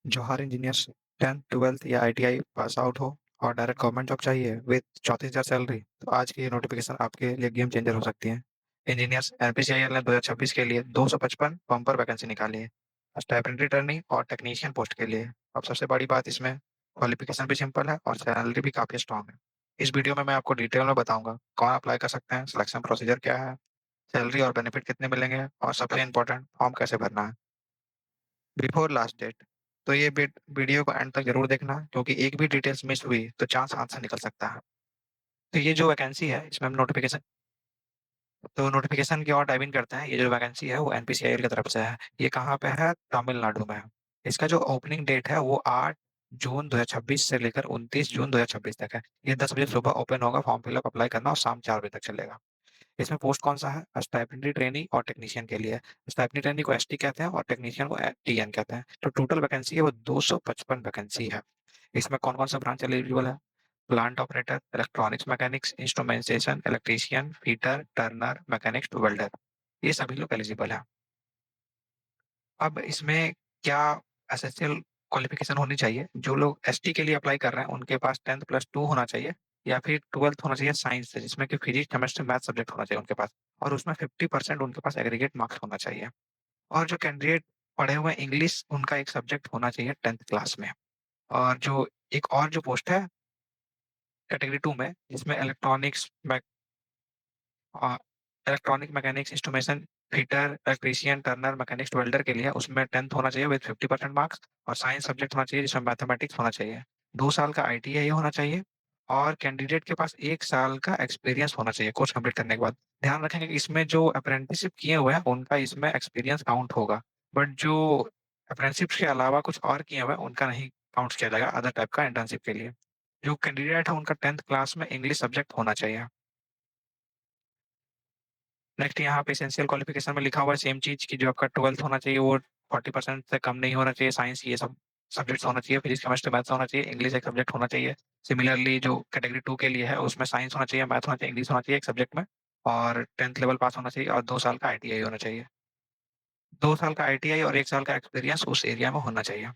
जो हर engineers 10th 12th या ITI pass out हो और डायरेक्ट गवर्नमेंट जॉब चाहिए विद 34,000 सैलरी, तो आज की ये नोटिफिकेशन आपके लिए गेम चेंजर हो सकती है। इंजीनियर्स एनपीसीआईएल ने 2026 के लिए 255 बम्पर वैकेंसी निकाली है, स्टाइपेंडरी ट्रेनी और टेक्नीशियन पोस्ट के लिए। अब सबसे बड़ी बात इसमें क्वालिफिकेशन भी सिंपल है और सैलरी भी काफी स्ट्रांग है। इस वीडियो में मैं आपको डिटेल में बताऊंगा कौन अप्लाई कर सकते हैं, सिलेक्शन प्रोसीजर क्या है, सैलरी और बेनिफिट कितने मिलेंगे और सबसे इंपॉर्टेंट फॉर्म कैसे भरना है बिफोर लास्ट डेट। तो ये वीडियो को एंड तक जरूर देखना, क्योंकि एक भी डिटेल्स मिस हुई तो चांस हाथ से निकल सकता है। तो ये जो वैकेंसी है इसमें हम नोटिफिकेशन की और डाइव इन करते हैं। ये जो वैकेंसी है वो एनपीसीआईएल की तरफ से है। ये कहाँ पे है? तमिलनाडु में है। इसका जो ओपनिंग डेट है वो 8 जून 2026 से लेकर 29 जून 2026 तक है। ये 10 बजे सुबह ओपन होगा, फॉर्म फिलअप अप्लाई करना और शाम 4 बजे तक चलेगा। इसमें पोस्ट कौन सा है? स्टाइपेंडरी ट्रेनी और टेक्नीशियन के लिए। स्टाइपेंडरी ट्रेनी को एसटी कहते हैं और टेक्नीशियन को टीएन कहते हैं। तो टोटल वैकेंसी है वो 255 वैकेंसी है। इसमें कौन कौन सा ब्रांच एलिजिबल है? Plant operator, electronics mechanics, instrumentation, electrician, fitter, Turner, mechanics, welder, ये सभी लोग एलिजिबल है। अब इसमें क्या एसएसएल क्वालिफिकेशन होनी चाहिए? जो लोग एसटी के लिए अप्लाई कर रहे हैं उनके पास 10th प्लस 2 होना चाहिए, या फिर 12th होना चाहिए साइंस से, जिसमें कि फिजिक्स केमिस्ट्री मैथ सब्जेक्ट होना चाहिए उनके पास, और उसमें 50% उनके पास एग्रीगेट मार्क्स होना चाहिए। और जो कैंडिडेट पढ़े हुए इंग्लिश, उनका एक सब्जेक्ट होना चाहिए 10th क्लास में। और जो एक और जो पोस्ट है कैटेगरी 2 में, जिसमें electronic mechanics, instrumentation, fitter, electrician, Turner, mechanics, welder के लिए, उसमें 10th होना चाहिए विद 50% मार्क्स, और साइंस सब्जेक्ट होना चाहिए जिसमें मैथमेटिक्स होना चाहिए। 2 साल का आईटीआई होना चाहिए, और कैंडिडेट के पास 1 साल का एक्सपीरियंस होना चाहिए कोर्स कंप्लीट करने के बाद। ध्यान रखेंगे कि इसमें जो अप्रेंटिसशिप किए हुए हैं उनका इसमें एक्सपीरियंस काउंट होगा, बट जो अप्रेंटिसशिप के अलावा कुछ और किए हुए हैं उनका नहीं काउंट किया जाएगा अदर टाइप का इंटर्नशिप के लिए। जो कैंडिडेट है उनका 10th क्लास में इंग्लिश सब्जेक्ट होना चाहिए। नेक्स्ट यहाँ पे एसेंशियल क्वालिफिकेशन में लिखा हुआ है सेम चीज की, जो आपका 12th होना चाहिए वो 40% से कम नहीं होना चाहिए। साइंस ये सब सब्जेक्ट्स होना चाहिए, फिजिक्स केमिस्ट्री मैथ्स होना चाहिए, इंग्लिश एक सब्जेक्ट होना चाहिए। सिमिलरली जो कैटेगरी 2 के लिए है उसमें साइंस होना चाहिए, मैथ होना चाहिए, इंग्लिश होना चाहिए एक सब्जेक्ट में, और 10th लेवल पास होना चाहिए, और 2 साल का आईटीआई होना चाहिए। 2 साल का आईटीआई और 1 साल का एक्सपीरियंस उस एरिया में होना चाहिए।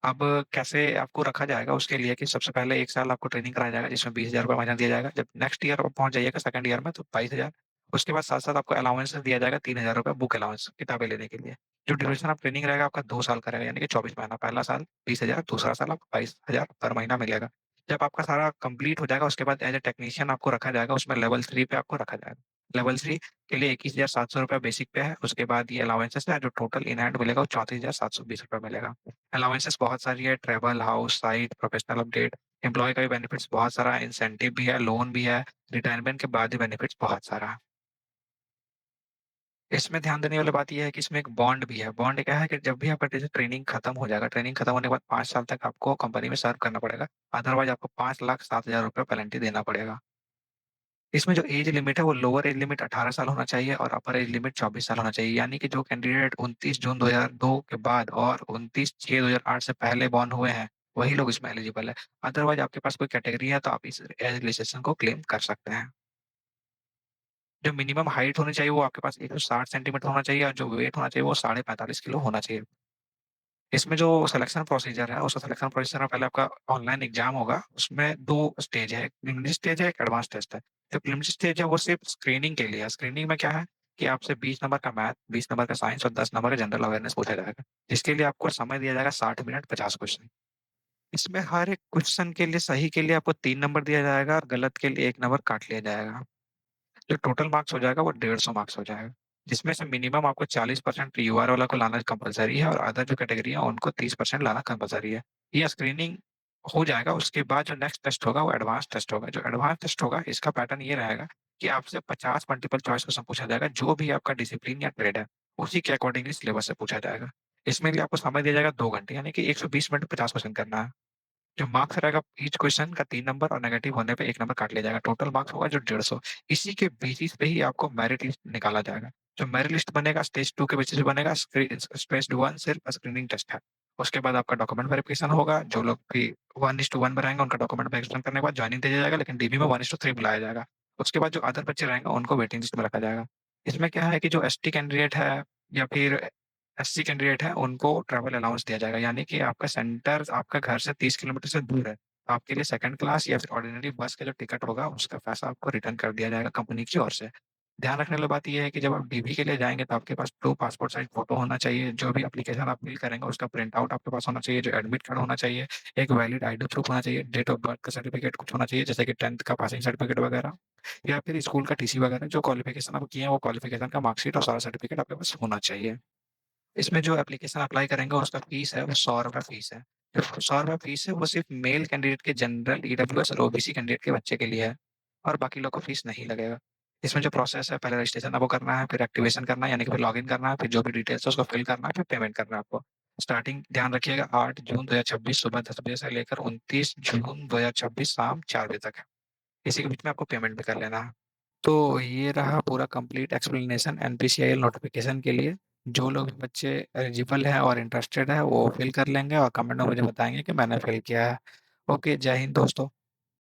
अब कैसे आपको रखा जाएगा? उसके लिए कि सबसे पहले 1 साल आपको ट्रेनिंग कराया जाएगा जिसमें 20,000 रुपये महीना दिया जाएगा। जब नेक्स्ट ईयर आप पहुंच जाइएगा सेकंड ईयर में तो 22,000। उसके बाद साथ साथ आपको अलाउंस दिया जाएगा 3,000 रुपये, बुक अलाउंस किताबें लेने के लिए। जो ड्यूरेशन ऑफ ट्रेनिंग रहेगा आपका 2 साल का रहेगा, यानी कि 24 महीना। पहला साल 20,000, दूसरा साल आपको 22,000 पर महीना मिलेगा। जब आपका सारा कंप्लीट हो जाएगा उसके बाद एज ए टेक्नीशियन आपको रखा जाएगा, उसमें लेवल 3 पे आपको रखा जाएगा। लेवल 3 के लिए 21,700 रुपये बेसिक पे है। उसके बाद ये अलाउंसेस है, जो टोटल इन हैंड मिलेगा वो 34,720 रुपये मिलेगा। अलाउंसेस बहुत सारी है, travel, house, site, professional update, employ का भी बेनिफिट्स बहुत सारा है, इंसेंटिव भी है, लोन भी है, रिटायरमेंट के बाद भी बेनिफिट्स बहुत सारा है। इसमें ध्यान देने वाली बात यह है कि इसमें एक बॉन्ड भी है। बॉन्ड क्या है कि जब भी आपका जैसे ट्रेनिंग खत्म हो जाएगा, ट्रेनिंग खत्म होने के बाद 5 साल तक आपको कंपनी में सर्व करना पड़ेगा। अदरवाइज आपको 5,07,000 रुपये पेनल्टी देना पड़ेगा। इसमें जो एज लिमिट है वो लोअर एज लिमिट 18 साल होना चाहिए और अपर एज लिमिट 24 साल होना चाहिए। यानी कि जो कैंडिडेट 29 जून 2002 के बाद और 29/6 2008 से पहले बॉर्न हुए हैं, वही लोग इसमें एलिजिबल है। अदरवाइज आपके पास कोई कैटेगरी है तो आप इस एज रिलैक्सेशन को क्लेम कर सकते हैं। जो मिनिमम हाइट होनी चाहिए वो आपके पास 160 सेंटीमीटर होना चाहिए, और जो वेट होना चाहिए वो 45.5 किलो होना चाहिए। इसमें जो सिलेक्शन प्रोसीजर है, उस सिलेक्शन प्रोसीजर में पहले आपका ऑनलाइन एग्जाम होगा। उसमें 2 स्टेज है, एक प्रिलिमिनरी स्टेज है, एक एडवांस टेस्ट है। जो प्रिलिमिनरी स्टेज है वो सिर्फ स्क्रीनिंग के लिए है। स्क्रीनिंग में क्या है कि आपसे 20 नंबर का मैथ, 20 नंबर का साइंस और 10 नंबर का जनरल अवेयरनेस पूछा जाएगा, जिसके लिए आपको समय दिया जाएगा 60 मिनट 50 क्वेश्चन। इसमें हर एक क्वेश्चन के लिए सही के लिए आपको 3 नंबर दिया जाएगा और गलत के लिए 1 नंबर काट लिया जाएगा। जो टोटल मार्क्स हो जाएगा वो 150 मार्क्स हो जाएगा, जिसमें से मिनिमम आपको 40% यूआर वाला को लाना कंपलसरी है, और अदर जो कैटेगरी है उनको 30% लाना कंपलसरी है। ये स्क्रीनिंग हो जाएगा। उसके बाद जो नेक्स्ट टेस्ट होगा वो एडवांस टेस्ट होगा। जो एडवांस टेस्ट होगा इसका पैटर्न ये रहेगा कि आपसे 50 मल्टीपल चॉइस क्वेश्चन पूछा जाएगा, जो भी आपका डिसिप्लिन या ट्रेड है उसी के अकॉर्डिंगली सिलेबस से पूछा जाएगा। इसमें लिए आपको समय दिया जाएगा 2 घंटे, यानी कि 120 मिनट में 50 क्वेश्चन करना है। जो मार्क्स रहेगा ईच क्वेश्चन का 3 नंबर, और नेगेटिव होने पे 1 नंबर काट लिया जाएगा। टोटल मार्क्स होगा जो 150। इसी के बेसिस पे ही आपको मेरिट लिस्ट निकाला जाएगा। जो मेरिट लिस्ट बनेगा स्टेज 2 के बेसिस पे बनेगा। स्टेज 1 सिर्फ स्क्रीनिंग टेस्ट है। उसके बाद आपका डॉक्यूमेंट वेरिफिकेशन होगा। जो लोग भी 1:1 में रहेंगे उनका डॉक्यूमेंट वेरिफिकेशन करने के बाद ज्वाइनिंग दिया जाएगा, लेकिन डीबी में 1:3 बुलाया जाएगा। उसके बाद जो अदर बच्चे रहेंगे उनको वेटिंग लिस्ट में रखा जाएगा। इसमें क्या है कि जो एसटी कैंडिडेट है या फिर एससी कैंडिडेट है उनको ट्रैवल अलाउंस दिया जाएगा, यानी कि आपका सेंटर आपका घर से 30 किलोमीटर से दूर है, तो आपके लिए सेकंड क्लास या फिर ऑर्डिनरी बस का जो टिकट होगा उसका पैसा आपको रिटर्न कर दिया जाएगा कंपनी की ओर से। ध्यान रखने वाली बात ये है कि जब आप डीवी के लिए जाएँगे तो आपके पास 2 पासपोर्ट साइज़ फ़ोटो होना चाहिए, जो भी एप्लीकेशन आप फिल करेंगे उसका प्रिंट आउट आपके पास होना चाहिए, जो एडमिट कार्ड होना चाहिए, एक वैलिड आईडी प्रूफ होना चाहिए, डेट ऑफ बर्थ का सर्टिफिकेट कुछ होना चाहिए जैसे कि 10th का पासिंग सर्टिफिकेट वगैरह, या फिर स्कूल का टीसी वगैरह, जो क्वालिफ़िकेशन आप किए हैं वो क्वालिफ़िकेशन का मार्कशीट और सारा सर्टिफिकेट आपके पास होना चाहिए। इसमें जो एप्लीकेशन अप्लाई करेंगे उसका फीस है वो ₹100 फीस है। जो ₹100 फीस है वो सिर्फ़ मेल कैंडिडेट के जनरल, ईडब्ल्यूएस और ओबीसी कैंडिडेट के बच्चे के लिए है और बाकी लोग को फीस नहीं लगेगा। इसमें जो प्रोसेस है पहले रजिस्ट्रेशन आपको करना है, फिर एक्टिवेशन करना है यानी कि फिर लॉगिन करना है, फिर जो भी डिटेल्स है उसको फिल करना है, फिर पेमेंट करना है आपको। स्टार्टिंग ध्यान रखिएगा 8 जून 2026 सुबह 10 बजे से लेकर 29 जून 2026 शाम 4 बजे तक है। इसी के बीच में आपको पेमेंट भी कर लेना है। तो ये रहा पूरा कंप्लीट एक्सप्लेनेशन एनपीसीआईएल नोटिफिकेशन के लिए। जो लोग बच्चे एलिजिबल हैं और इंटरेस्टेड है वो फिल कर लेंगे और कमेंट में मुझे बताएंगे कि मैंने फिल किया है। ओके, जय हिंद दोस्तों।